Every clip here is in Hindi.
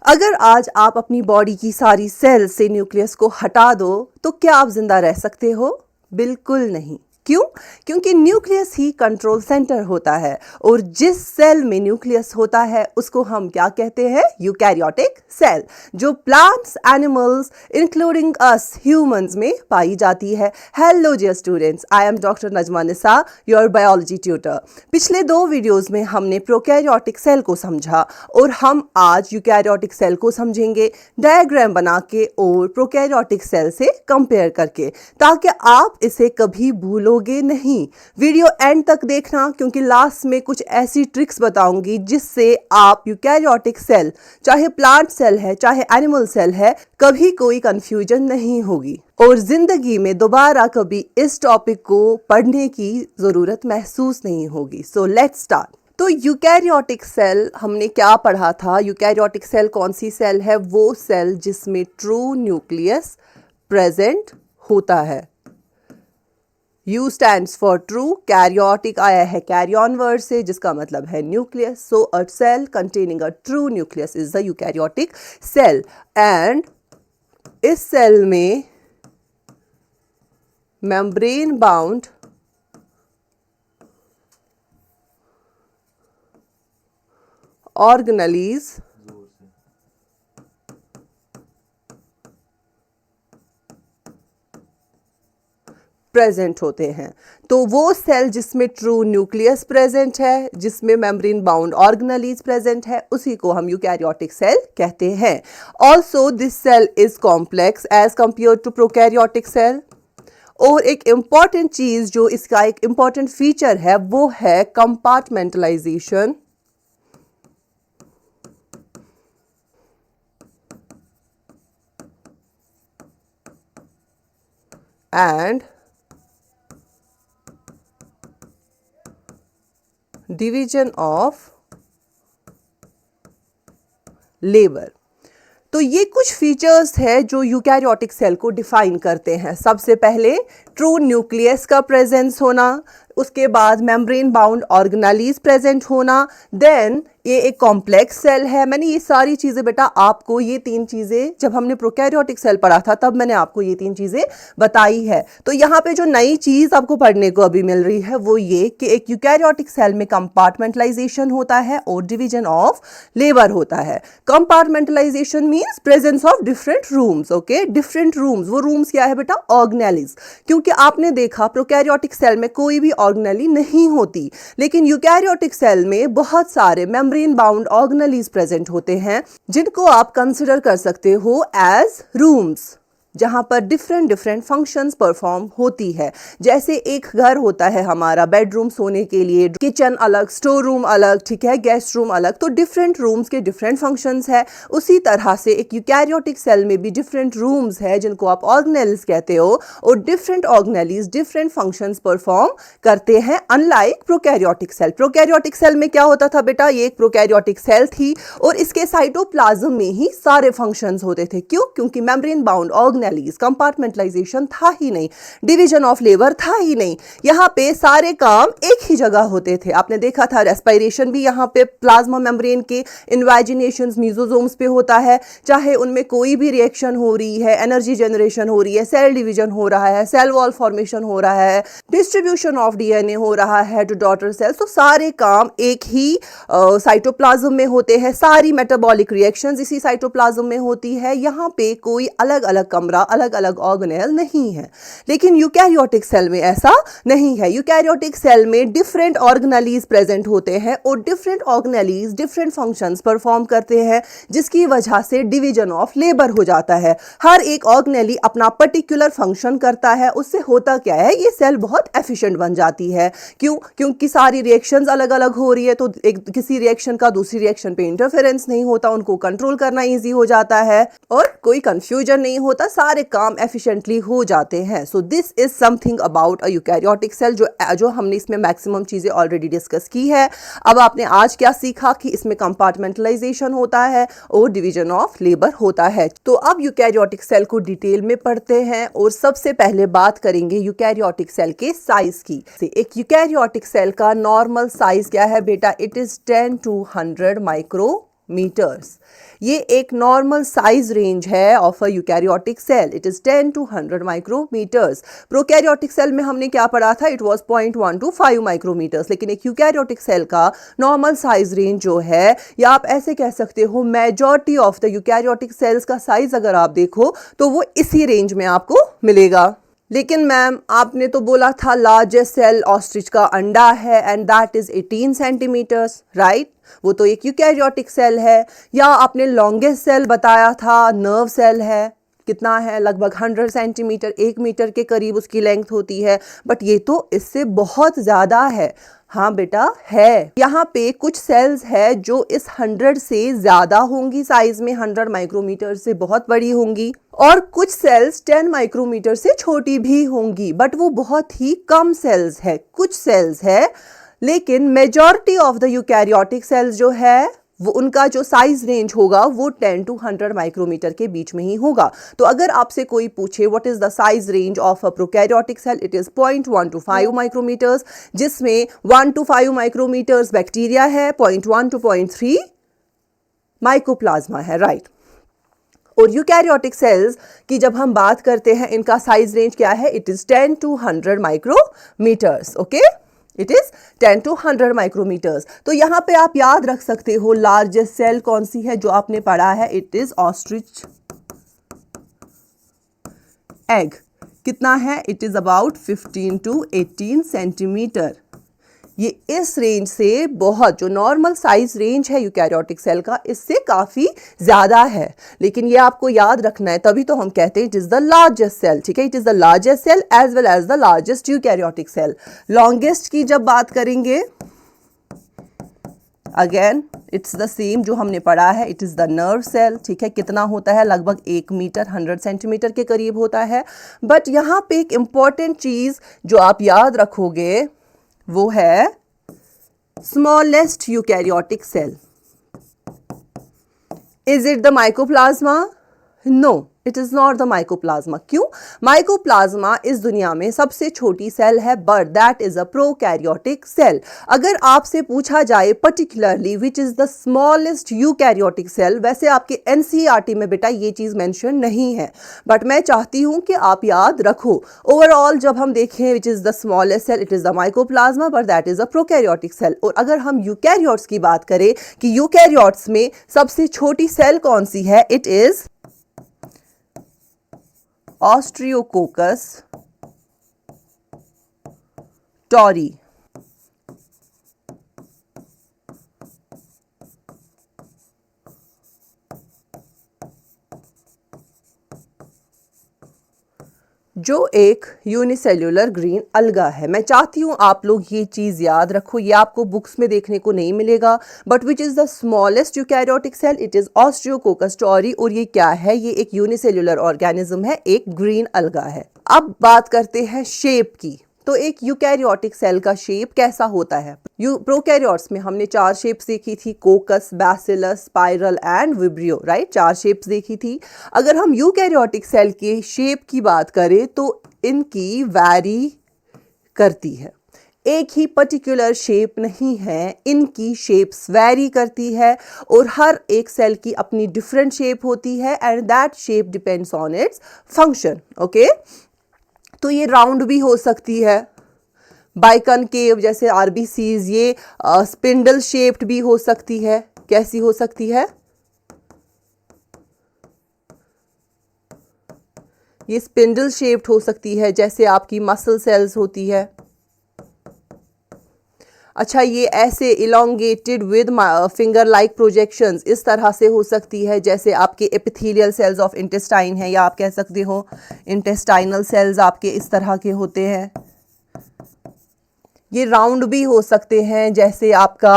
अगर आज आप अपनी बॉडी की सारी सेल्स से न्यूक्लियस को हटा दो तो क्या आप जिंदा रह सकते हो? बिल्कुल नहीं। क्यों? क्योंकि न्यूक्लियस ही कंट्रोल सेंटर होता है और जिस सेल में न्यूक्लियस होता है उसको हम क्या कहते हैं? यूकैरियोटिक सेल, जो plants, animals including us humans में पाई जाती है। Hello dear students, I am doctor Najma Nisa, your biology tutor. पिछले 2 वीडियोस में हमने प्रोकैरियोटिक सेल को समझा और हम आज यूकैरियोटिक सेल को समझेंगे डायग्राम बना के और प्रोकैरियोटिक सेल से कंपेयर करके, ताकि आप इसे कभी भूलोगे नहीं। वीडियो एंड तक देखना, क्योंकि लास्ट में कुछ ऐसी ट्रिक्स बताऊंगी जिससे आप यूकैरियोटिक सेल, चाहे प्लांट सेल है चाहे एनिमल सेल है, कभी कोई कंफ्यूजन नहीं होगी और जिंदगी में दोबारा कभी इस टॉपिक को पढ़ने की जरूरत महसूस नहीं होगी। So let's start. तो यूकैरियोटिक सेल हमने क्या पढ़ा था? यूकैरियोटिक सेल कौन सी सेल है? वो सेल जिसमें ट्रू न्यूक्लियस प्रेजेंट होता है। U stands for true, karyotic आया है कैरियन वर्ड से जिसका मतलब है nucleus. So a cell containing a true nucleus is the eukaryotic cell. And इस सेल में मेम्ब्रेन बाउंड ऑर्गेनेलीज प्रेजेंट होते हैं। तो वो सेल जिसमें ट्रू न्यूक्लियस प्रेजेंट है, जिसमें मेम्ब्रेन बाउंड ऑर्गेनेलीज प्रेजेंट है, उसी को हम यूकैरियोटिक सेल कहते हैं। Also this cell is complex as compare to prokaryotic cell. और एक इंपॉर्टेंट चीज जो इसका एक इंपॉर्टेंट फीचर है वो है compartmentalisation and division of labour. तो ये कुछ फीचर्स है जो यूकैरियोटिक सेल को डिफाइन करते हैं। सबसे पहले ट्रू न्यूक्लियस का प्रेजेंस होना, उसके बाद मेम्ब्रेन बाउंड ऑर्गेनेलीज प्रेजेंट होना, देन ये एक कॉम्प्लेक्स सेल है। मैंने ये सारी चीज़ें बेटा आपको, ये 3 चीज़ें जब हमने प्रोकैरियोटिक सेल पढ़ा था तब मैंने आपको ये 3 चीज़ें बताई है। तो यहाँ पे जो नई चीज़ आपको पढ़ने को अभी मिल रही है वो ये कि एक यूकैरियोटिक सेल में कंपार्टमेंटलाइजेशन होता है और डिवीजन ऑफ लेबर होता है। Compartmentalisation means presence of different rooms. Okay, different rooms, वो रूम्स क्या है बेटा? ऑर्गेनेलीज। क्योंकि आपने देखा प्रोकैरियोटिक सेल में कोई भी ऑर्गेनेली नहीं होती, लेकिन यूकैरियोटिक सेल में बहुत सारे मेम्ब्रेन बाउंड ऑर्गेनेलीज प्रेजेंट होते हैं जिनको आप कंसिडर कर सकते हो एज रूम्स, जहां पर डिफरेंट डिफरेंट फंक्शंस परफॉर्म होती है। जैसे एक घर होता है हमारा, बेडरूम सोने के लिए, किचन अलग, स्टोर रूम अलग, ठीक है, गेस्ट रूम अलग, तो डिफरेंट रूम्स के डिफरेंट फंक्शंस है। उसी तरह से एक यूकैरियोटिक सेल में भी डिफरेंट रूम्स है जिनको आप ऑर्गेनेल्स कहते हो और different organelles different functions perform करते हैं, unlike prokaryotic cell. Prokaryotic cell में क्या होता था बेटा? ये एक प्रोकैरियोटिक सेल थी और इसके साइटोप्लाज्म में ही सारे फंक्शंस होते थे। क्यों? क्योंकि मेम्ब्रेन बाउंड कंपार्टमेंटलाइजेशन था ही नहीं, डिवीजन ऑफ लेबर था ही नहीं। यहाँ पे सारे काम एक ही जगह होते थे। आपने देखा था रेस्पिरेशन भी यहाँ पे प्लाज्मा मेम्ब्रेन के इन्वाजिनेशन मीजोसोम्स पे होता है, चाहे उनमें कोई भी रिएक्शन हो रही है, एनर्जी जनरेशन हो रही है, सेल डिवीजन हो रहा है, सेल वॉल फॉर्मेशन हो रहा है, डिस्ट्रीब्यूशन ऑफ डीएनए हो रहा है टू डॉटर सेल्स, तो सारे काम एक ही साइटोप्लाज्म में होते हैं। सारी मेटाबॉलिक रिएक्शंस इसी साइटोप्लाज्म में होती है। यहाँ पे कोई अलग अलग कमरा, अलग अलग ऑर्गेनेल नहीं है। लेकिन यूकैरियोटिक सेल में ऐसा नहीं है। यूकैरियोटिक सेल में डिफरेंट ऑर्गेनेलीज प्रेजेंट होते हैं और different organelles different functions perform करते हैं, जिसकी वजह से डिवीजन ऑफ लेबर हो जाता है। हर एक ऑर्गेनेली अपना पर्टिकुलर फंक्शन करता है। उससे होता क्या है? ये सेल बहुत एफिशिएंट बन जाती है। क्यों? क्योंकि सारी रिएक्शंस अलग अलग हो रही है, तो एक किसी रिएक्शन का दूसरी रिएक्शन पे इंटरफेरेंस नहीं होता, उनको कंट्रोल करना ईजी हो जाता है और कोई कंफ्यूजन नहीं होता, सारे काम एफिशिएंटली हो जाते हैं। So this is something about a eukaryotic cell, जो हमने इसमें मैक्सिमम चीजें ऑलरेडी डिस्कस की है। अब आपने आज क्या सीखा कि इसमें कंपार्टमेंटलाइजेशन होता है और डिवीजन ऑफ लेबर होता है। तो अब यूकैरियोटिक सेल को डिटेल में पढ़ते हैं और सबसे पहले बात करेंगे यूकैरियोटिक सेल के साइज की। एक यूकैरियोटिक सेल का नॉर्मल साइज क्या है बेटा? It is 10 to 100 micro micrometres. ये एक नॉर्मल साइज रेंज है of a eukaryotic cell, it is 10 to 100 micrometres. Prokaryotic cell में हमने क्या पढ़ा था, इट वाज 0.1 to 5 माइक्रोमीटर्स। लेकिन एक यूकैरियोटिक सेल का नॉर्मल साइज रेंज जो है, या आप ऐसे कह सकते हो majority of the eukaryotic cells का साइज अगर आप देखो तो वो इसी रेंज में आपको मिलेगा। लेकिन मैम आपने तो बोला था लार्जेस्ट सेल ऑस्ट्रिच का अंडा है and that is 18 centimetres, right? वो तो एक यूकैरियोटिक सेल है। या आपने लॉन्गेस्ट सेल बताया था नर्व सेल है, कितना है, लगभग 100 सेंटीमीटर, 1 मीटर के करीब उसकी लेंथ होती है। बट ये तो इससे बहुत ज़्यादा है। हाँ बेटा है, यहाँ पे कुछ सेल्स है जो इस 100 से ज़्यादा होंगी साइज में, 100 माइक्रोमीटर से बहुत बड़ी होंगी, और कुछ सेल्स 10 माइक्रोमीटर से छोटी भी होंगी। बट वो बहुत ही कम सेल्स है, कुछ सेल्स है। लेकिन majority of the eukaryotic cells जो है वो उनका जो साइज रेंज होगा वो 10 to 100 माइक्रोमीटर के बीच में ही होगा। तो अगर आपसे कोई पूछे what is the size range of a prokaryotic cell, it is 0.1 to 5 micrometres, जिसमें 1 to 5 माइक्रोमीटर्स बैक्टीरिया है, 0.1 to 0.3 माइकोप्लाज्मा है, राइट? और यूकैरियोटिक सेल्स की जब हम बात करते हैं, इनका साइज रेंज क्या है, it is 10 to 100 micrometres, okay? It is 10 to 100 micrometres. तो यहाँ पे आप याद रख सकते हो लार्जेस्ट सेल कौन सी है जो आपने पढ़ा है, इट इज ऑस्ट्रिच एग। कितना है, it is about 15 to 18 centimetre. ये इस रेंज से बहुत, जो नॉर्मल साइज रेंज है यूकैरियोटिक सेल का, इससे काफ़ी ज़्यादा है। लेकिन ये आपको याद रखना है, तभी तो हम कहते हैं it is the largest cell, ठीक है? It is the largest cell as well as the largest eukaryotic cell. Longest की जब बात करेंगे, अगेन इट्स द सेम जो हमने पढ़ा है, it is the nerve cell, ठीक है? कितना होता है, लगभग 1 मीटर, 100 सेंटीमीटर के करीब होता है। बट यहाँ पे एक इम्पॉर्टेंट चीज़ जो आप याद रखोगे वो है smallest eukaryotic cell. Is it the mycoplasma? No, it is not the mycoplasma. क्यों? माइकोप्लाज्मा इस दुनिया में सबसे छोटी सेल है, but that is a prokaryotic cell. अगर आपसे पूछा जाए particularly which is the smallest eukaryotic cell, वैसे आपके एनसीईआरटी में बेटा ये चीज मेंशन नहीं है, बट मैं चाहती हूं कि आप याद रखो। ओवरऑल जब हम देखें which is the smallest cell, it is the mycoplasma, but that is a prokaryotic cell. और अगर हम यूकैरियोट्स की बात करें कि यूकैरियोट्स में सबसे छोटी सेल कौन सी है, इट इज ऑस्ट्रियोकोकस टॉरी। जो एक यूनिसेल्युलर ग्रीन अलगा है। मैं चाहती हूँ आप लोग ये चीज़ याद रखो, ये आपको बुक्स में देखने को नहीं मिलेगा, but which is the smallest eukaryotic cell, it is Ostreococcus tauri. और ये क्या है, ये एक यूनिसेल्युलर ऑर्गेनिज्म है, एक ग्रीन अलगा है। अब बात करते हैं शेप की। तो एक यूकैरियोटिक सेल का शेप कैसा होता है? प्रोकैरियोट्स में हमने 4 शेप्स देखी थी, कोकस, bacillus, spiral and vibrio, right? 4 shapes देखी थी। अगर हम यूकैरियोटिक सेल के शेप की बात करें तो इनकी वैरी करती है, एक ही पर्टिकुलर शेप नहीं है, इनकी शेप्स वैरी करती है, और हर एक सेल की अपनी डिफरेंट शेप होती है and that shape depends on its function, okay? तो ये राउंड भी हो सकती है, बाइकनकेव जैसे आरबीसीज, ये स्पिंडल शेप्ड भी हो सकती है। कैसी हो सकती है? ये स्पिंडल शेप्ड हो सकती है, जैसे आपकी मसल सेल्स होती है। अच्छा, ये ऐसे elongated with finger like projections, इस तरह से हो सकती है, जैसे आपके एपिथेलियल सेल्स ऑफ इंटेस्टाइन है, या आप कह सकते हो इंटेस्टाइनल सेल्स आपके इस तरह के होते हैं। ये राउंड भी हो सकते हैं, जैसे आपका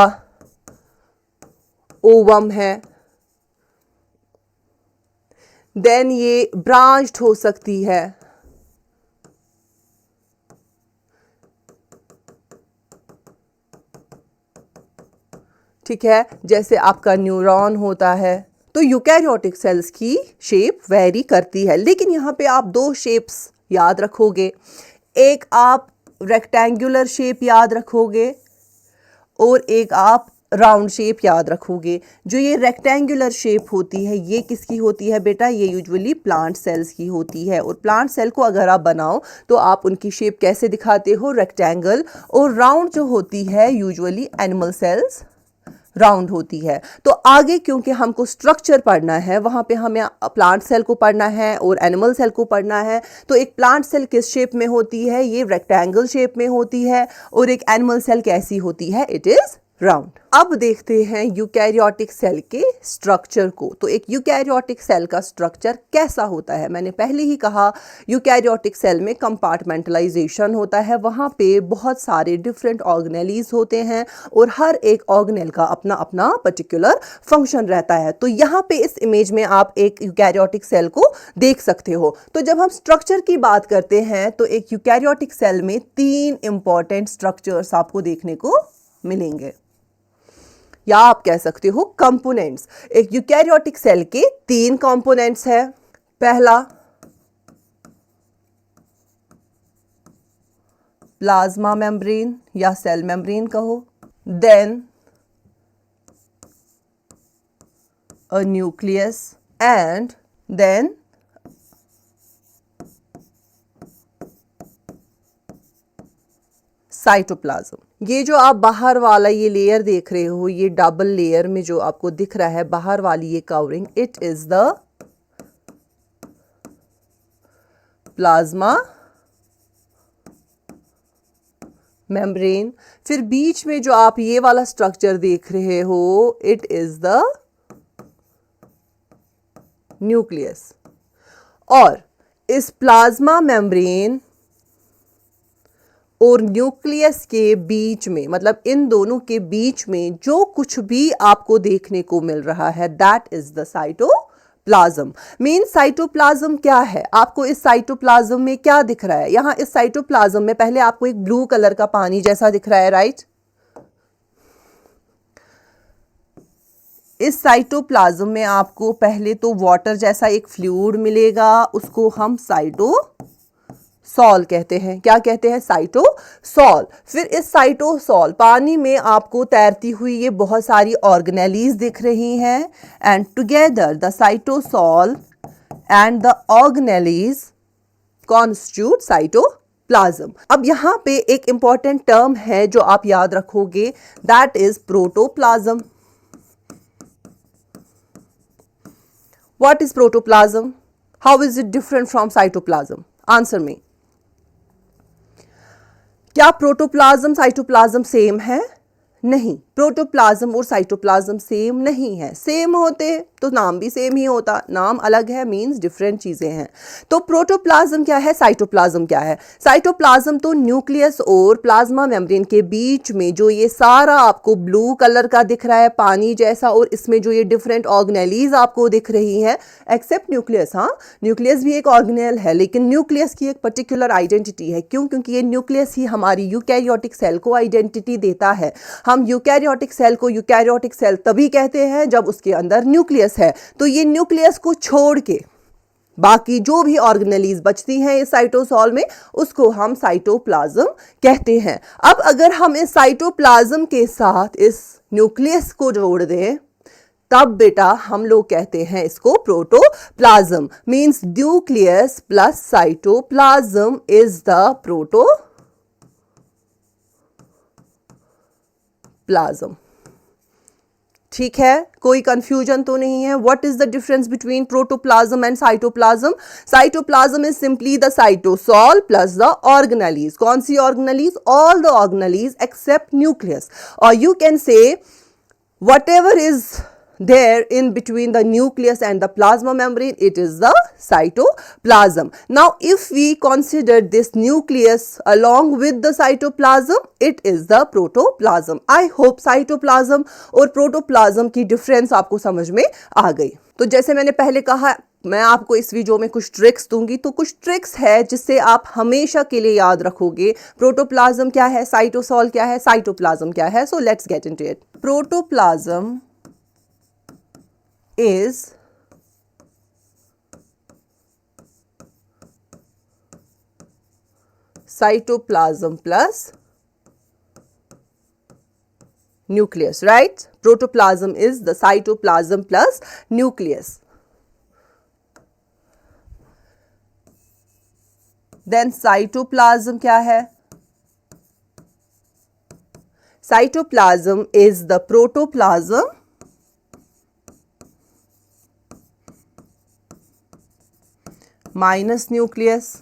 ओवम है। देन ये ब्रांच्ड हो सकती है, ठीक है, जैसे आपका न्यूरॉन होता है। तो यूकैरियोटिक सेल्स की शेप वेरी करती है। लेकिन यहाँ पे आप 2 शेप्स याद रखोगे, एक आप रेक्टेंगुलर शेप याद रखोगे और एक आप राउंड शेप याद रखोगे। जो ये रेक्टेंगुलर शेप होती है ये किसकी होती है बेटा? ये यूजुअली प्लांट सेल्स की होती है। और प्लांट सेल को अगर आप बनाओ तो आप उनकी शेप कैसे दिखाते हो? रेक्टेंगल। और राउंड जो होती है यूजुअली एनिमल सेल्स राउंड होती है। तो आगे क्योंकि हमको स्ट्रक्चर पढ़ना है, वहाँ पे हमें प्लांट सेल को पढ़ना है और एनिमल सेल को पढ़ना है। तो एक प्लांट सेल किस शेप में होती है? ये रेक्टेंगल शेप में होती है। और एक एनिमल सेल कैसी होती है? It is round. अब देखते हैं यूकैरियोटिक सेल के स्ट्रक्चर को। तो एक यूकैरियोटिक सेल का स्ट्रक्चर कैसा होता है? मैंने पहले ही कहा यूकैरियोटिक सेल में कंपार्टमेंटलाइजेशन होता है। वहाँ पे बहुत सारे डिफरेंट ऑर्गेनेलीज होते हैं और हर एक ऑर्गेनेल का अपना अपना पर्टिकुलर फंक्शन रहता है। तो यहाँ पे इस इमेज में आप एक यूकैरियोटिक सेल को देख सकते हो। तो जब हम स्ट्रक्चर की बात करते हैं तो एक यूकैरियोटिक सेल में 3 इंपॉर्टेंट स्ट्रक्चर्स आपको देखने को मिलेंगे, या आप कह सकते हो कंपोनेंट्स। एक यूकैरियोटिक सेल के 3 कंपोनेंट्स है। पहला प्लाज्मा मेम्ब्रेन या सेल मेम्ब्रेन कहो, then a nucleus and then cytoplasm. ये जो आप बाहर वाला ये लेयर देख रहे हो, ये डबल लेयर में जो आपको दिख रहा है बाहर वाली ये covering, it is the plasma membrane. फिर बीच में जो आप ये वाला स्ट्रक्चर देख रहे हो, इट इज द न्यूक्लियस। और इस प्लाज्मा मेम्ब्रेन और न्यूक्लियस के बीच में, मतलब इन दोनों के बीच में जो कुछ भी आपको देखने को मिल रहा है, that is the cytoplasm. Mean cytoplasm क्या है? आपको इस साइटोप्लाज्म में क्या दिख रहा है? यहां इस साइटोप्लाज्म में पहले आपको एक ब्लू कलर का पानी जैसा दिख रहा है, राइट? इस साइटोप्लाज्म में आपको पहले तो वाटर जैसा एक फ्लूइड मिलेगा, उसको हम साइटोसॉल कहते हैं। क्या कहते हैं? साइटोसॉल। फिर इस साइटोसॉल पानी में आपको तैरती हुई ये बहुत सारी ऑर्गेनेलीज दिख रही हैं, and together the cytosol and the organelles constitute cytoplasm. अब यहां पे एक इंपॉर्टेंट टर्म है जो आप याद रखोगे, that is protoplasm. What is protoplasm? How is it different from cytoplasm? Answer me. क्या प्रोटोप्लाज्म साइटोप्लाज्म सेम है? नहीं, प्रोटोप्लाज्म और साइटोप्लाज्म सेम नहीं है। सेम होते तो नाम भी सेम ही होता, नाम अलग है मींस डिफरेंट चीजें हैं। तो प्रोटोप्लाज्म क्या है, साइटोप्लाज्म क्या है? साइटोप्लाज्म तो न्यूक्लियस और प्लाज्मा मेम्ब्रेन के बीच में जो ये सारा आपको ब्लू कलर का दिख रहा है पानी जैसा, और इसमें जो ये डिफरेंट ऑर्गेनेलीज आपको दिख रही हैं, एक्सेप्ट न्यूक्लियस। हाँ, न्यूक्लियस भी एक ऑर्गेनेल है, लेकिन न्यूक्लियस की एक पर्टिकुलर आइडेंटिटी है। क्यों? क्योंकि ये न्यूक्लियस ही हमारी यूकैरियोटिक सेल को आइडेंटिटी देता है। हम यूकैरियोटिक सेल को यूकैरियोटिक सेल तभी कहते हैं जब उसके अंदर न्यूक्लियस है। तो ये न्यूक्लियस को छोड़ के बाकी जो भी ऑर्गेनेलीज बचती हैं इस साइटोसॉल में, उसको हम साइटोप्लाज्म कहते हैं। अब अगर हम इस साइटोप्लाज्म के साथ इस न्यूक्लियस को जोड़ दें, तब बेटा हम लोग कहते हैं इसको protoplasm. Means nucleus plus cytoplasm is the protoplasm. ठीक है, कोई कंफ्यूजन तो नहीं है? What is the difference between protoplasm and cytoplasm? Cytoplasm is simply the cytosol plus the organelles. कौन सी organelles? All the organelles except nucleus. और you can say whatever is there in between the nucleus and the plasma membrane, it is the cytoplasm. Now if we consider this nucleus along with the cytoplasm, it is the protoplasm. I hope cytoplasm और protoplasm की difference आपको समझ में आ गई। तो जैसे मैंने पहले कहा, मैं आपको इस वीडियो में कुछ ट्रिक्स दूंगी। तो कुछ ट्रिक्स है जिससे आप हमेशा के लिए याद रखोगे प्रोटोप्लाज्म क्या है, साइटोसॉल क्या है, साइटोप्लाज्म क्या है। So let's get into it. Protoplasm is cytoplasm plus nucleus, right? Protoplasm is the cytoplasm plus nucleus. Then cytoplasm क्या है? Cytoplasm is the protoplasm minus nucleus.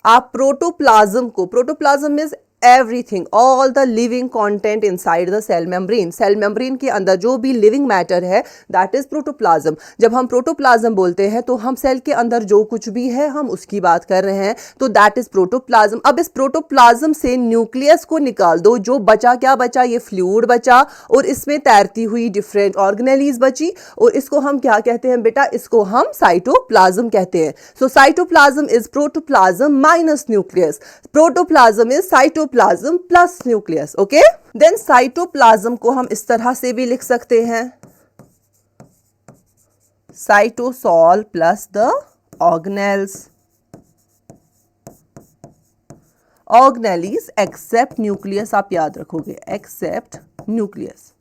आप प्रोटोप्लाज्म को, protoplasm is everything, all the living content inside the cell membrane, cell membrane के अंदर जो भी लिविंग मैटर है दैट इज प्रोटोप्लाज्म. जब हम प्रोटोप्लाज्म बोलते हैं तो हम सेल के अंदर जो कुछ भी है हम उसकी बात कर रहे हैं, तो दैट इज प्रोटोप्लाज्म. अब इस प्रोटोप्लाज्म से न्यूक्लियस को निकाल दो, जो बचा क्या बचा? ये फ्लूइड बचा और इसमें तैरती हुई डिफरेंट ऑर्गेनेलीज बची, और इसको हम क्या कहते हैं बेटा? इसको हम साइटोप्लाज्म कहते हैं. So cytoplasm is protoplasm minus nucleus, protoplasm is cytoplasm plus nucleus. Okay, then cytoplasm को हम इस तरह से भी लिख सकते हैं, cytosol plus the organelles, organelles except nucleus. आप याद रखोगे, एक्सेप्ट न्यूक्लियस.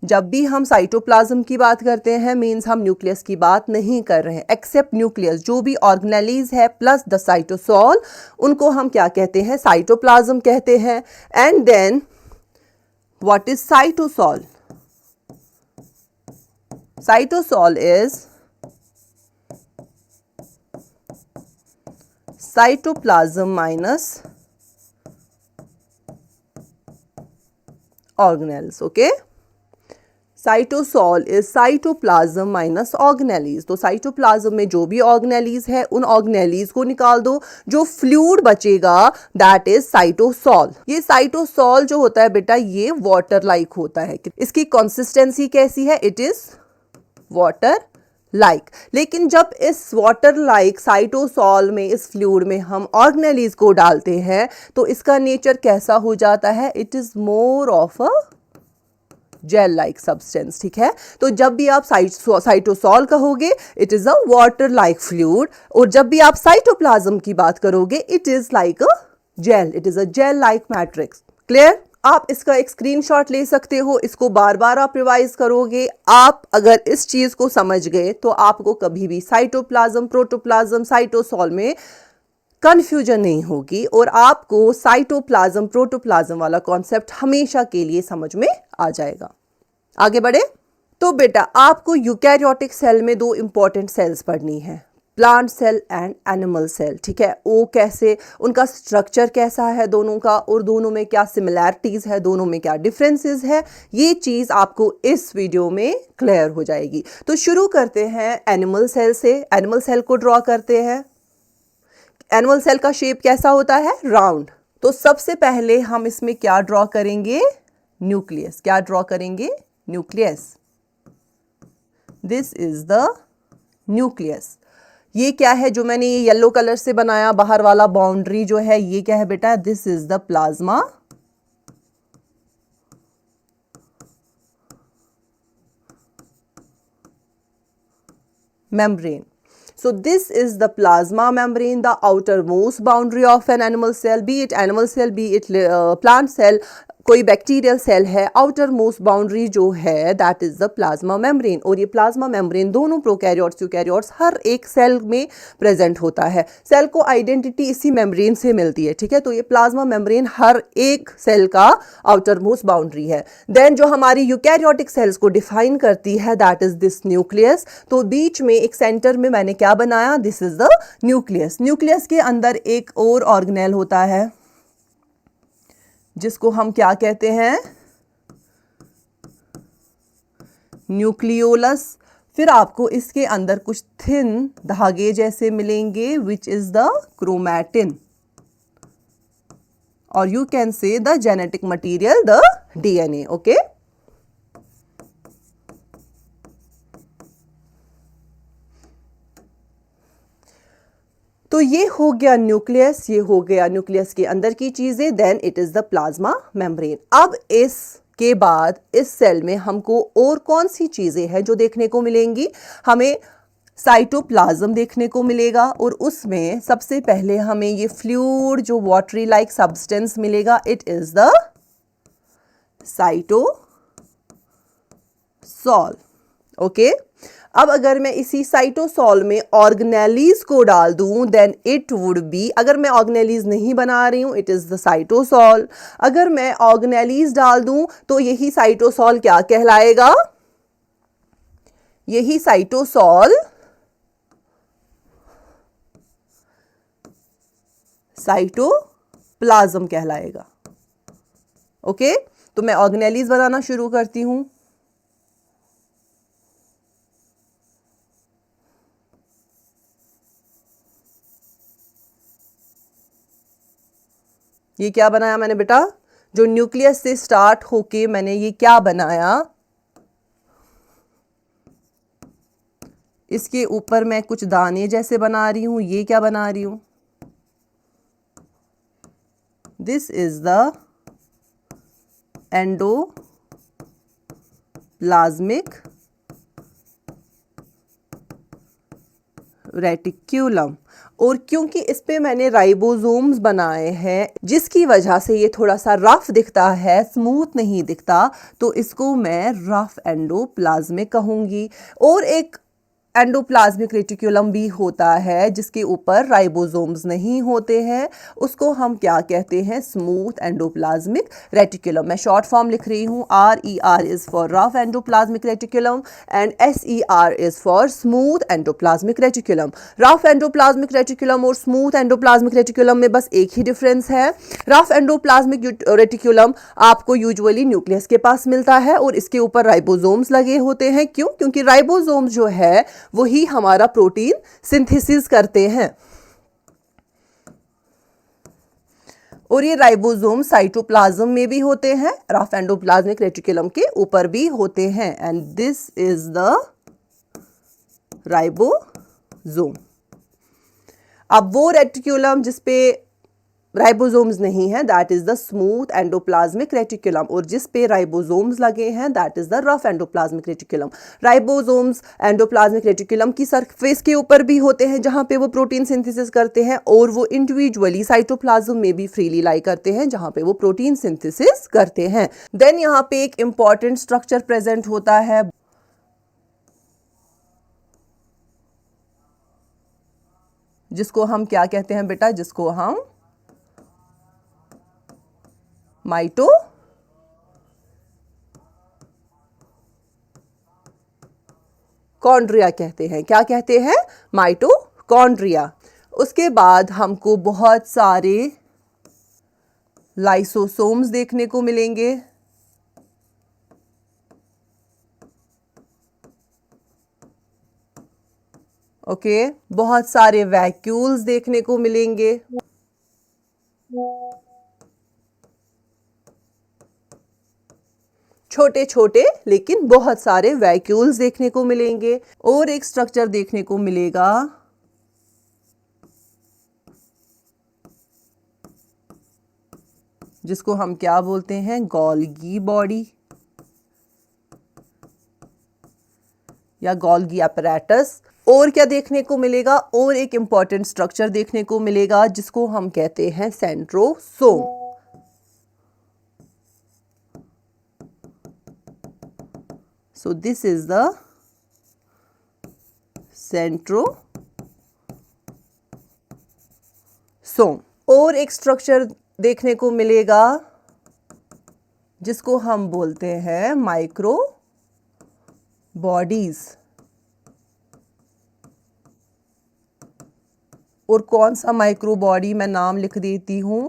जब भी हम साइटोप्लाज्म की बात करते हैं मींस हम न्यूक्लियस की बात नहीं कर रहे हैं. एक्सेप्ट न्यूक्लियस, जो भी ऑर्गेनेलीज है प्लस द साइटोसॉल, उनको हम क्या कहते हैं? साइटोप्लाज्म कहते हैं. And then what is cytosol? Cytosol is cytoplasm minus organelles. Okay, cytosol is cytoplasm minus organelles. तो साइटोप्लाज्म में जो भी ऑर्गेनेलीज है उन ऑर्गेनेलीज को निकाल दो, जो फ्लूइड बचेगा दैट इज साइटोसॉल. ये साइटोसॉल जो होता है बेटा ये वाटर लाइक होता है. इसकी कंसिस्टेंसी कैसी है? It is water like. लेकिन जब इस वाटर लाइक साइटोसॉल में, इस फ्लूइड में हम ऑर्गेनेलीज को डालते हैं तो इसका नेचर कैसा हो जाता है? It is more of a gel like substance. ठीक है, तो जब भी आप साइटोसॉल कहोगे it is a water like fluid, और जब भी आप साइटोप्लाज्म की बात करोगे it is like a gel, it is a gel like matrix. Clear? आप इसका एक स्क्रीनशॉट ले सकते हो, इसको बार बार आप रिवाइज करोगे. आप अगर इस चीज को समझ गए तो आपको कभी भी साइटोप्लाज्म, प्रोटोप्लाज्म, साइटोसॉल में कंफ्यूजन नहीं होगी, और आपको साइटोप्लाज्म प्रोटोप्लाज्म वाला कॉन्सेप्ट हमेशा के लिए समझ में आ जाएगा. आगे बढ़े तो बेटा आपको यूकैरियोटिक सेल में दो इंपॉर्टेंट सेल्स पढ़नी है, plant cell and animal cell. ठीक है, वो कैसे, उनका स्ट्रक्चर कैसा है दोनों का, और दोनों में क्या सिमिलैरिटीज है, दोनों में क्या डिफरेंसेस है, ये चीज आपको इस वीडियो में क्लियर हो जाएगी. तो शुरू करते हैं एनिमल सेल से. एनिमल सेल को ड्रॉ करते हैं. एनिमल सेल का शेप कैसा होता है? राउंड. तो सबसे पहले हम इसमें क्या ड्रॉ करेंगे? न्यूक्लियस. क्या ड्रॉ करेंगे? Nucleus. This is the nucleus. ये क्या है जो मैंने ये येलो कलर से बनाया, बाहर वाला बाउंड्री जो है ये क्या है बेटा? This is the plasma membrane. So this is the plasma membrane, the outermost boundary of an animal cell, be it animal cell, be it plant cell, कोई बैक्टीरियल सेल है. आउटर मोस्ट बाउंड्री जो है that is the plasma membrane. और ये प्लाज्मा मेम्ब्रेन दोनों प्रोकैरियोट्स यूकैरियोट्स हर एक सेल में प्रेजेंट होता है. सेल को आइडेंटिटी इसी मेम्ब्रेन से मिलती है. ठीक है, तो ये प्लाज्मा मेम्ब्रेन हर एक सेल का आउटर मोस्ट बाउंड्री है. देन जो हमारी यूकैरियोटिक सेल्स को डिफाइन करती है दैट इज दिस न्यूक्लियस. तो बीच में एक सेंटर में मैंने क्या बनाया? This is the nucleus. Nucleus के अंदर एक और ऑर्गेनेल होता है जिसको हम क्या कहते हैं? न्यूक्लियोलस. फिर आपको इसके अंदर कुछ थिन धागे जैसे मिलेंगे विच इज द क्रोमैटिन, और you can say the genetic material, the DNA. Okay, तो ये हो गया न्यूक्लियस, ये हो गया न्यूक्लियस के अंदर की चीजें. Then it is the plasma membrane. अब इसके बाद इस सेल में हमको और कौन सी चीजें हैं जो देखने को मिलेंगी? हमें साइटोप्लाज्म देखने को मिलेगा और उसमें सबसे पहले हमें ये फ्लूइड जो वाटरी लाइक सब्सटेंस मिलेगा, it is the cytosol. Okay, अब अगर मैं इसी साइटोसॉल में ऑर्गेनेलीज को डाल दूं देन इट वुड बी, अगर मैं ऑर्गेनेलीज नहीं बना रही हूं इट इज द साइटोसॉल, अगर मैं ऑर्गेनेलीज डाल दूं तो यही साइटोसॉल क्या कहलाएगा, यही साइटोसॉल साइटोप्लाज्म कहलाएगा। ओके, तो मैं ऑर्गेनेलीज बनाना शुरू करती हूं। ये क्या बनाया मैंने बेटा, जो न्यूक्लियस से स्टार्ट होके मैंने ये क्या बनाया, इसके ऊपर मैं कुछ दाने जैसे बना रही हूं, ये क्या बना रही हूं, this is the endoplasmic reticulum. और क्योंकि इस पे मैंने राइबोसोम्स बनाए हैं जिसकी वजह से ये थोड़ा सा रफ दिखता है, स्मूथ नहीं दिखता, तो इसको मैं रफ एंडोप्लाज्मिक कहूंगी। और एक एंडोप्लाज्मिक रेटिक्यूलम भी होता है जिसके ऊपर राइबोसोम्स नहीं होते हैं, उसको हम क्या कहते हैं, स्मूथ एंडोप्लाज्मिक रेटिक्यूलम। मैं शॉर्ट फॉर्म लिख रही हूँ, RER is for rough endoplasmic reticulum and SER is for smooth endoplasmic reticulum. Rough endoplasmic reticulum और स्मूथ एंडोप्लाज्मिक रेटिक्यूलम में बस एक ही डिफरेंस है। रफ एंडोप्लाज्मिक रेटिक्यूलम आपको यूजुअली न्यूक्लियस के पास मिलता है और इसके ऊपर राइबोसोम्स लगे होते हैं। क्यों? क्योंकि राइबोसोम्स जो है वही हमारा प्रोटीन सिंथेसिस करते हैं और ये राइबोसोम साइटोप्लाज्म में भी होते हैं, रफ एंडोप्लाज्मिक रेटिक्यूलम के ऊपर भी होते हैं, and this is the ribosome. अब वो रेटिक्यूलम जिसपे राइबोसोम्स नहीं है that is the smooth endoplasmic reticulum, और जिस पे राइबोसोम्स लगे हैं that is the rough endoplasmic reticulum. Ribosomes endoplasmic reticulum की सरफेस के ऊपर भी होते हैं जहां पे वो प्रोटीन सिंथेसिस करते हैं, और वो इंडिविजुअली साइटोप्लाज्म में भी फ्रीली लाई करते हैं जहां पे वो प्रोटीन सिंथेसिस करते हैं। देन यहाँ पे एक इंपॉर्टेंट स्ट्रक्चर प्रेजेंट होता है जिसको हम क्या कहते हैं बेटा, जिसको हम माइटोकॉन्ड्रिया कहते हैं। क्या कहते हैं? माइटोकॉन्ड्रिया। उसके बाद हमको बहुत सारे लाइसोसोम्स देखने को मिलेंगे। ओके, बहुत सारे वैक्यूल्स देखने को मिलेंगे। छोटे छोटे लेकिन बहुत सारे वैक्यूल्स देखने को मिलेंगे। और एक स्ट्रक्चर देखने को मिलेगा जिसको हम क्या बोलते हैं, गोल्गी बॉडी या गोल्गी apparatus। और क्या देखने को मिलेगा, और एक इंपॉर्टेंट स्ट्रक्चर देखने को मिलेगा जिसको हम कहते हैं centrosome. So this is the centrosome. और एक स्ट्रक्चर देखने को मिलेगा जिसको हम बोलते हैं माइक्रो बॉडीज। और कौन सा माइक्रो बॉडी, मैं नाम लिख देती हूं,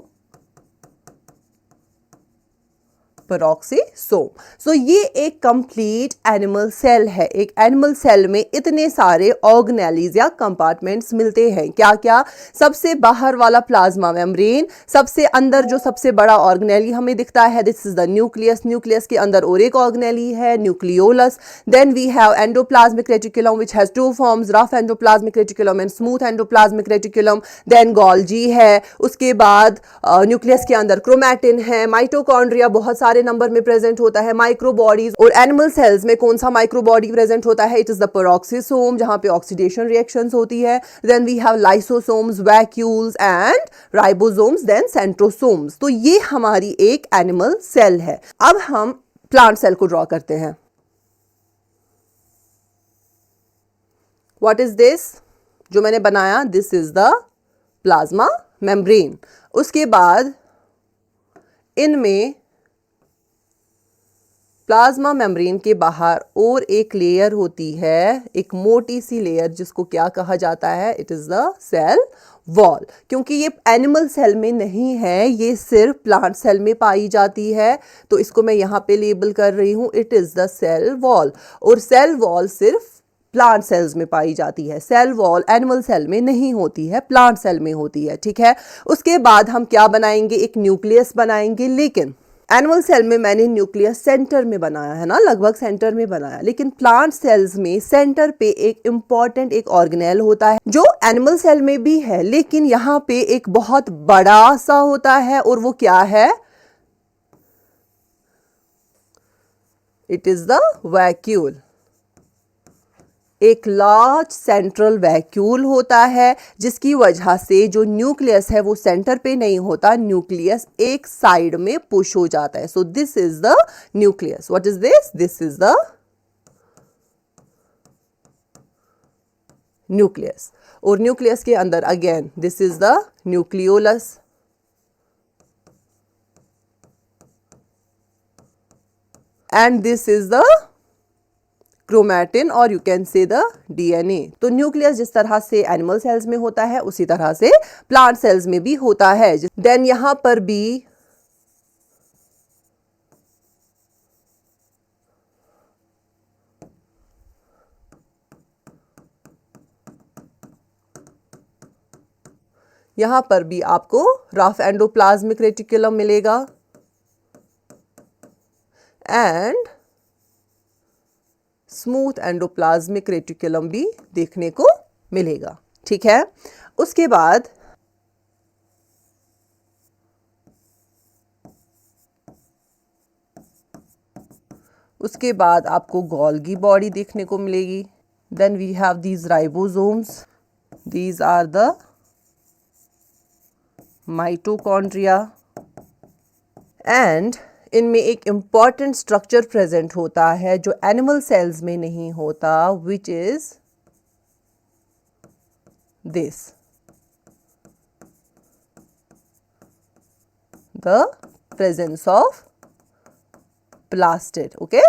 पेरोक्सीसोम। सो ये एक कंप्लीट एनिमल सेल है। एक एनिमल सेल में इतने सारे ऑर्गेनेलीज या कंपार्टमेंट्स मिलते हैं। क्या क्या? सबसे बाहर वाला प्लाज्मा मेम्ब्रेन, सबसे अंदर जो सबसे बड़ा ऑर्गेनेली हमें दिखता है this is the nucleus. Nucleus के अंदर और एक ऑर्गेनेली है, nucleolus. Then we have endoplasmic reticulum which has two forms, rough endoplasmic reticulum and smooth endoplasmic reticulum. Then Golgi है। उसके बाद न्यूक्लियस के अंदर क्रोमैटिन है, माइटोकॉन्ड्रिया, बहुत सारे सारे नंबर में प्रेजेंट होता है, माइक्रो बॉडीज। और एनिमल सेल्स में कौन सा माइक्रो बॉडी प्रेजेंट होता है? इट इज द पेरोक्सिसोम, जहां पे ऑक्सीडेशन रिएक्शंस होती है। Then we have lysosomes, vacuoles and ribosomes, then centrosomes. तो ये हमारी एक एनिमल सेल है। अब हम प्लांट सेल को ड्रॉ करते हैं। व्हाट इज दिस जो मैंने बनाया? This is the plasma membrane. उसके बाद इनमें प्लाज्मा मेम्ब्रेन के बाहर और एक लेयर होती है, एक मोटी सी लेयर, जिसको क्या कहा जाता है? It is the cell wall. क्योंकि ये एनिमल सेल में नहीं है, ये सिर्फ प्लांट सेल में पाई जाती है, तो इसको मैं यहाँ पे लेबल कर रही हूँ, it is the cell wall. और सेल वॉल सिर्फ प्लांट सेल्स में पाई जाती है। सेल वॉल एनिमल सेल में नहीं होती है, प्लांट सेल में होती है, ठीक है। उसके बाद हम क्या बनाएंगे? एक न्यूक्लियस बनाएंगे। लेकिन एनिमल सेल में मैंने न्यूक्लियस सेंटर में बनाया है ना, लगभग सेंटर में बनाया। लेकिन प्लांट सेल्स में सेंटर पे एक इंपॉर्टेंट एक ऑर्गेनेल होता है, जो एनिमल सेल में भी है, लेकिन यहाँ पे एक बहुत बड़ा सा होता है, और वो क्या है? It is the vacuole. एक लार्ज सेंट्रल वैक्यूल होता है, जिसकी वजह से जो न्यूक्लियस है वो सेंटर पे नहीं होता, न्यूक्लियस एक साइड में पुश हो जाता है। So this is the nucleus. What is this? This is the nucleus. और न्यूक्लियस के अंदर again this is the nucleolus, and this is the chromatin, और you can say the DNA. तो न्यूक्लियस जिस तरह से एनिमल सेल्स में होता है, उसी तरह से प्लांट सेल्स में भी होता है। देन यहां पर भी आपको रफ एंडोप्लाज्मिक रेटिकुलम मिलेगा एंड स्मूथ एंडोप्लाज्मिक रेटिकुलम भी देखने को मिलेगा, ठीक है। उसके बाद आपको गोल्गी बॉडी देखने को मिलेगी। Then we have these ribosomes, these are the mitochondria, and इनमें एक इम्पॉर्टेंट स्ट्रक्चर प्रेजेंट होता है जो एनिमल सेल्स में नहीं होता, which is this, the presence of plastid, okay,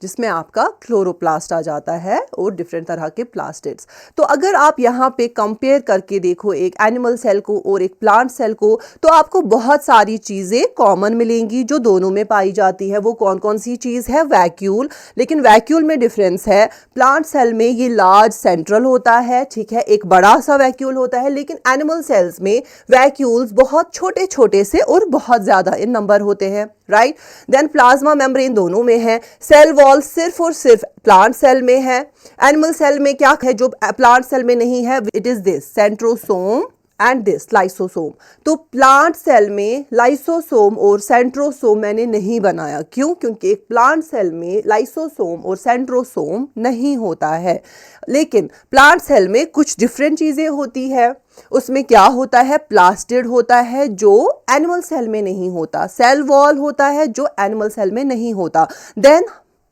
जिसमें आपका क्लोरोप्लास्ट आ जाता है और डिफरेंट तरह के प्लास्टिड्स। तो अगर आप यहाँ पे कंपेयर करके देखो एक एनिमल सेल को और एक प्लांट सेल को, तो आपको बहुत सारी चीज़ें कॉमन मिलेंगी जो दोनों में पाई जाती है। वो कौन कौन सी चीज़ है? वैक्यूल। लेकिन वैक्यूल में डिफरेंस है, प्लांट सेल में ये लार्ज सेंट्रल होता है, ठीक है, एक बड़ा सा वैक्यूल होता है। लेकिन एनिमल सेल्स में वैक्यूल्स बहुत छोटे छोटे से और बहुत ज़्यादा इन नंबर होते हैं, राइट। देन प्लाज्मा मेम्ब्रेन दोनों में है। सेल वॉल सिर्फ और सिर्फ प्लांट सेल में है। एनिमल सेल में क्या है जो प्लांट सेल में नहीं है? It is this centrosome and this lysosome. तो प्लांट सेल में लाइसोसोम और सेंट्रोसोम मैंने नहीं बनाया। क्यों? क्योंकि एक प्लांट सेल में लाइसोसोम और सेंट्रोसोम नहीं होता है। लेकिन प्लांट सेल में कुछ डिफरेंट चीजें होती है। उसमें क्या होता है? प्लास्टिड होता है जो एनिमल सेल में नहीं होता। सेल वॉल होता है जो एनिमल सेल में नहीं होता। देन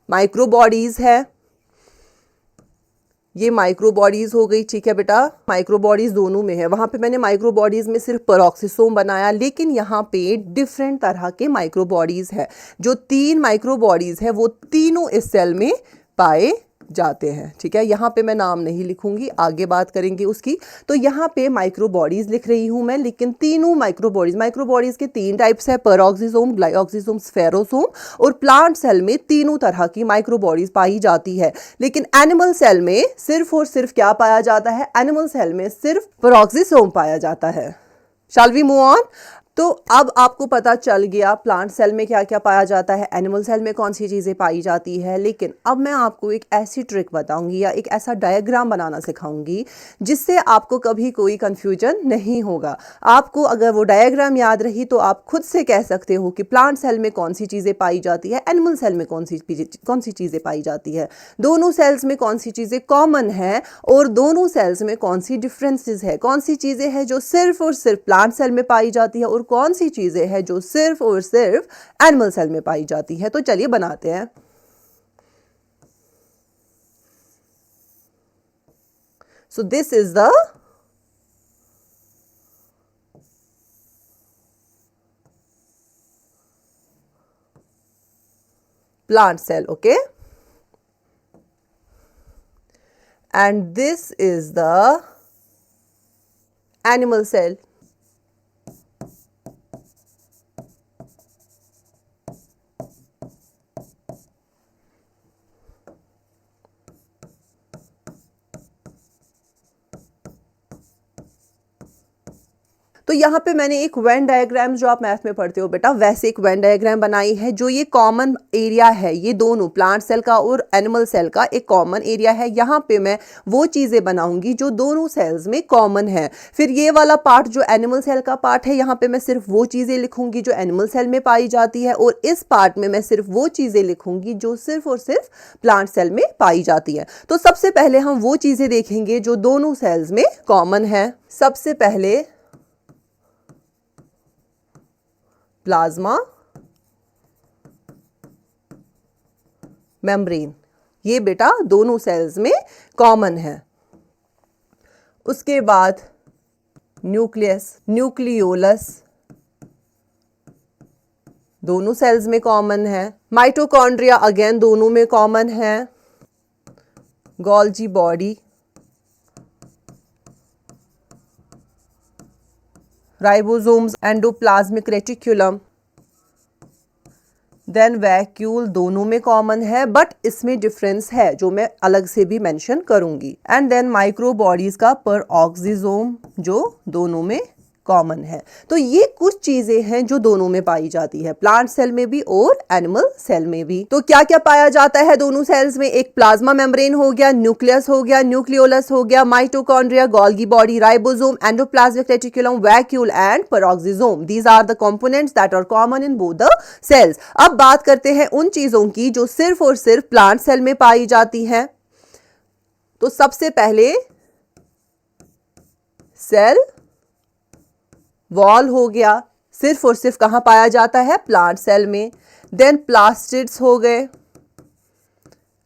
माइक्रोबॉडीज है, ये माइक्रोबॉडीज हो गई, ठीक है बेटा। माइक्रोबॉडीज दोनों में है। वहां पे मैंने माइक्रोबॉडीज में सिर्फ पेरोक्सिसोम बनाया, लेकिन यहाँ पे डिफरेंट तरह के माइक्रोबॉडीज है। जो 3 माइक्रोबॉडीज है वो तीनों इस सेल में पाए जाते हैं, ठीक है। यहाँ पे मैं नाम नहीं लिखूंगी, आगे बात करेंगे उसकी। तो यहाँ पे माइक्रोबॉडीज लिख रही हूं मैं, लेकिन तीनों माइक्रोबॉडीज के 3 टाइप्स है, पेरोक्सिसोम, ग्लाइकोक्सिसोम, स्फेरोसोम। और प्लांट सेल में तीनों तरह की माइक्रोबॉडीज पाई जाती है। लेकिन एनिमल सेल में सिर्फ और सिर्फ क्या पाया जाता है? एनिमल सेल में सिर्फ पेरोक्सिसोम पाया जाता है। Shall we move on? तो अब आपको पता चल गया प्लांट सेल में क्या क्या पाया जाता है, एनिमल सेल में कौन सी चीज़ें पाई जाती है। लेकिन अब मैं आपको एक ऐसी ट्रिक बताऊंगी या एक ऐसा डायग्राम बनाना सिखाऊंगी जिससे आपको कभी कोई कंफ्यूजन नहीं होगा। आपको अगर वो डायग्राम याद रही तो आप खुद से कह सकते हो कि प्लांट सेल में कौन सी चीज़ें पाई जाती है, एनिमल सेल में कौन सी चीज़ें पाई जाती है, दोनों सेल्स में कौन सी चीज़ें कॉमन है और दोनों सेल्स में कौन सी डिफरेंसेस है, कौन सी चीज़ें हैं जो सिर्फ और सिर्फ प्लांट सेल में पाई जाती है और कौन सी चीज़ें हैं जो सिर्फ और सिर्फ एनिमल सेल में पाई जाती है। तो चलिए बनाते हैं। So this is the plant cell, okay, and this is the animal cell. तो यहाँ पे मैंने एक वेन डायग्राम, जो आप मैथ में पढ़ते हो बेटा, वैसे एक वेन डायग्राम बनाई है। जो ये कॉमन एरिया है, ये दोनों प्लांट सेल का और एनिमल सेल का एक कॉमन एरिया है। यहाँ पे मैं वो चीज़ें बनाऊंगी जो दोनों सेल्स में कॉमन है। फिर ये वाला पार्ट जो एनिमल सेल का पार्ट है, यहाँ पे मैं सिर्फ वो चीज़ें लिखूंगी जो एनिमल सेल में पाई जाती है और इस पार्ट में मैं सिर्फ वो चीज़ें लिखूंगी जो सिर्फ और सिर्फ प्लांट सेल में पाई जाती है। तो सबसे पहले हम वो चीज़ें देखेंगे जो दोनों सेल्स में कॉमन है। सबसे पहले प्लाज्मा मेम्ब्रेन, ये बेटा दोनों सेल्स में कॉमन है। उसके बाद न्यूक्लियस, न्यूक्लियोलस, दोनों सेल्स में कॉमन है। माइटोकॉन्ड्रिया अगेन दोनों में कॉमन है। Golgi body, ribosomes, endoplasmic reticulum, then vacuole दोनों में कॉमन है, बट इसमें डिफरेंस है जो मैं अलग से भी मेंशन करूंगी। एंड देन माइक्रो बॉडीज का परऑक्सीजोम जो दोनों में कॉमन है। तो ये कुछ चीजें हैं जो दोनों में पाई जाती है, प्लांट सेल में भी और एनिमल सेल में भी। तो क्या क्या पाया जाता है दोनों सेल्स में? एक प्लाज्मा मेम्ब्रेन हो गया, न्यूक्लियस हो गया, न्यूक्लियोलस हो गया, mitochondria, Golgi body, ribosome, endoplasmic reticulum, vacuole and peroxisome. These are the components that are common in both the cells. अब बात करते हैं उन चीजों की जो सिर्फ और सिर्फ प्लांट सेल में पाई जाती है। तो सबसे पहले सेल वॉल हो गया, सिर्फ और सिर्फ कहां पाया जाता है? प्लांट सेल में। देन प्लास्टिड्स हो गए,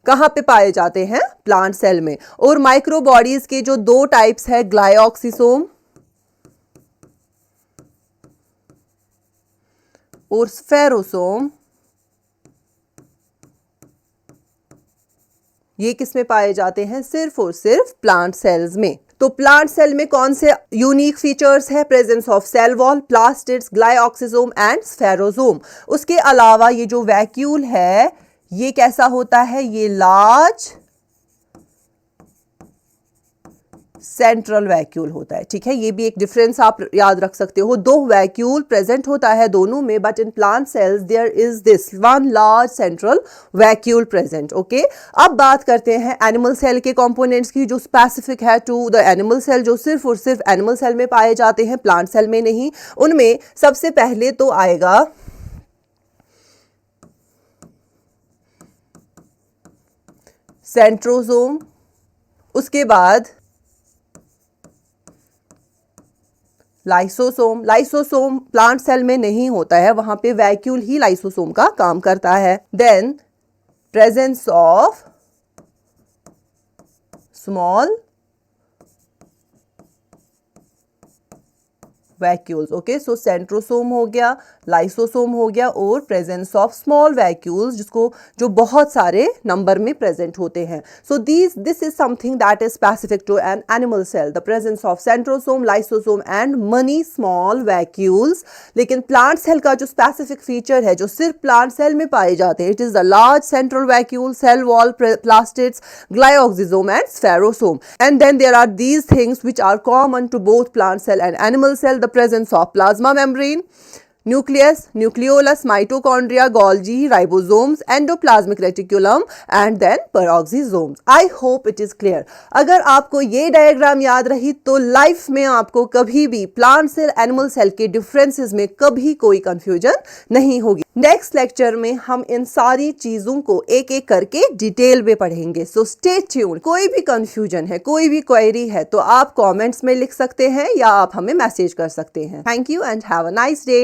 कहां पे पाए जाते हैं? प्लांट सेल में। और माइक्रो बॉडीज के जो दो टाइप्स है, ग्लाइऑक्सिसोम और स्फेरोसोम, ये किस में पाए जाते हैं? सिर्फ और सिर्फ प्लांट सेल्स में। तो प्लांट सेल में कौन से यूनिक फीचर्स है? Presence of cell wall, plastids, glyoxysome and spherosome. उसके अलावा ये जो वैक्यूल है, ये कैसा होता है? ये लार्ज सेंट्रल वैक्यूल होता है। ठीक है, ये भी एक डिफरेंस आप याद रख सकते हो। दो वैक्यूल प्रेजेंट होता है दोनों में, but in plant cells there is this one large central vacuole present. Okay, अब बात करते हैं एनिमल सेल के कंपोनेंट्स की जो स्पेसिफिक है टू द एनिमल सेल, जो सिर्फ और सिर्फ एनिमल सेल में पाए जाते हैं, प्लांट सेल में नहीं। उनमें सबसे पहले तो आएगा सेंट्रोसोम, उसके बाद लाइसोसोम। लाइसोसोम प्लांट सेल में नहीं होता है, वहां पे वैक्यूल ही लाइसोसोम का काम करता है। Then presence of small vacuoles. Okay, so centrosome हो गया, लाइसोसोम हो गया और प्रेजेंस ऑफ स्मॉल वैक्यूल्स, जिसको जो बहुत सारे नंबर में प्रेजेंट होते हैं। So this is something that is specific to an animal cell, the presence of centrosome, lysosome and many small vacuoles. लेकिन प्लांट सेल का जो स्पेसिफिक फीचर है, जो सिर्फ प्लांट सेल में पाए जाते हैं, it is the large central vacuole, cell wall, plastids, glyoxysome and spherosome. And then there are these things which are common to both plant cell and animal cell. The presence of plasma membrane, nucleus, nucleolus, mitochondria, Golgi, ribosomes, endoplasmic reticulum and then peroxisomes. I hope it is clear. अगर आपको ये डायग्राम याद रही तो लाइफ में आपको कभी भी प्लांट सेल एनिमल सेल के डिफरेंसेस में कभी कोई कंफ्यूजन नहीं होगी। नेक्स्ट लेक्चर में हम इन सारी चीजों को एक एक करके डिटेल में पढ़ेंगे। So stay tune. कोई भी कंफ्यूजन है, कोई भी क्वेरी है तो आप कमेंट्स में लिख सकते हैं या आप हमें मैसेज कर सकते हैं। Thank you and have a nice day.